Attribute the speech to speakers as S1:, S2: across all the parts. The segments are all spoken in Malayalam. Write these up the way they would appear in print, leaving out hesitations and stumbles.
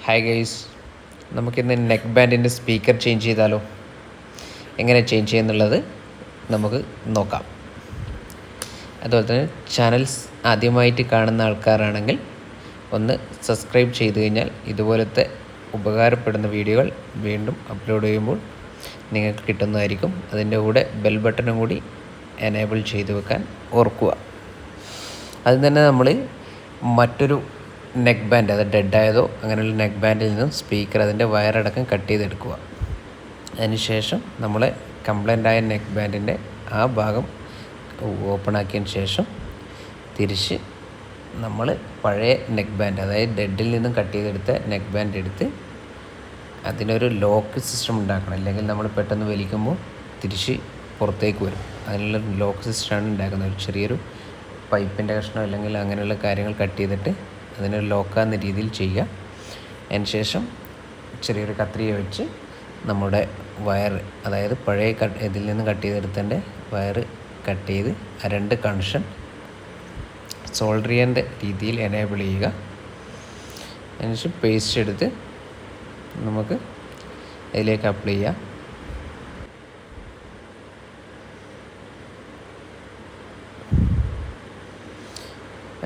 S1: ഹായ് ഗൈസ്, നമുക്കിന്ന് നെക്ക് ബാൻഡിൻ്റെ സ്പീക്കർ ചേഞ്ച് ചെയ്താലോ? എങ്ങനെ ചേഞ്ച് ചെയ്യുന്നുള്ളത് നമുക്ക് നോക്കാം. അതുപോലെ തന്നെ ചാനൽസ് ആദ്യമായിട്ട് കാണുന്ന ആൾക്കാരാണെങ്കിൽ ഒന്ന് സബ്സ്ക്രൈബ് ചെയ്ത് കഴിഞ്ഞാൽ ഇതുപോലത്തെ ഉപകാരപ്പെടുന്ന വീഡിയോകൾ വീണ്ടും അപ്ലോഡ് ചെയ്യുമ്പോൾ നിങ്ങൾക്ക് കിട്ടുന്നതായിരിക്കും. അതിൻ്റെ കൂടെ ബെൽ ബട്ടണും കൂടി എനേബിൾ ചെയ്ത് വെക്കാൻ ഓർക്കുക. അതിൽ തന്നെ നമ്മൾ മറ്റൊരു നെക്ക് ബാൻഡ്, അത് ഡെഡായതോ അങ്ങനെയുള്ള നെക്ക് ബാൻഡിൽ നിന്നും സ്പീക്കർ അതിൻ്റെ വയറടക്കം കട്ട് ചെയ്തെടുക്കുക. അതിനുശേഷം നമ്മൾ കംപ്ലൈൻ്റ് നെക്ക് ബാൻഡിൻ്റെ ആ ഭാഗം ഓപ്പൺ ആക്കിയതിന് ശേഷം തിരിച്ച് നമ്മൾ പഴയ നെക്ക് ബാൻഡ്, അതായത് ഡെഡിൽ നിന്നും കട്ട് ചെയ്തെടുത്ത നെക്ക് ബാൻഡ് എടുത്ത് അതിനൊരു ലോക്ക് സിസ്റ്റം ഉണ്ടാക്കണം. അല്ലെങ്കിൽ നമ്മൾ പെട്ടെന്ന് വലിക്കുമ്പോൾ തിരിച്ച് പുറത്തേക്ക് വരും. അതിനുള്ള ലോക്ക് സിസ്റ്റമാണ് ഉണ്ടാക്കുന്നത്. ഒരു ചെറിയൊരു പൈപ്പിൻ്റെ കഷ്ണം അല്ലെങ്കിൽ അങ്ങനെയുള്ള കാര്യങ്ങൾ കട്ട് ചെയ്തിട്ട് അതിനെ ലോക്കാകുന്ന രീതിയിൽ ചെയ്യുക. അതിന് ശേഷം ചെറിയൊരു കത്രിക വെച്ച് നമ്മുടെ വയർ, അതായത് പഴയ ഇതിൽ നിന്ന് കട്ട് ചെയ്തെടുത്തതിൻ്റെ വയർ കട്ട് ചെയ്ത് ആ രണ്ട് കണക്ഷൻ സോൾഡർ ചെയ്യേണ്ട രീതിയിൽ എനേബിൾ ചെയ്യുക. അതിനുശേഷം പേസ്റ്റ് എടുത്ത് നമുക്ക് ഇതിലേക്ക് അപ്ലൈ ചെയ്യാം.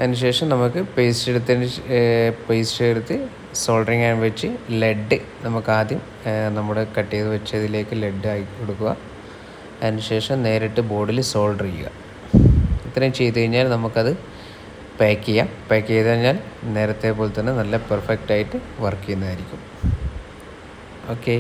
S1: അതിനുശേഷം നമുക്ക് പേസ്റ്റ് എടുത്ത് സോൾഡറിങ് ആൻഡ് വെച്ച് ലെഡ് നമുക്ക് ആദ്യം നമ്മുടെ കട്ട് ചെയ്ത് വെച്ചതിലേക്ക് ലെഡ് ആക്കി കൊടുക്കുക. അതിനുശേഷം നേരിട്ട് ബോർഡിൽ സോൾഡർ ചെയ്യുക. ഇത്രയും ചെയ്ത് കഴിഞ്ഞാൽ നമുക്കത് പാക്ക് ചെയ്യാം. പാക്ക് ചെയ്ത് കഴിഞ്ഞാൽ നേരത്തെ പോലെ തന്നെ നല്ല പെർഫെക്റ്റായിട്ട് വർക്ക് ചെയ്യുന്നതായിരിക്കും. ഓക്കെ.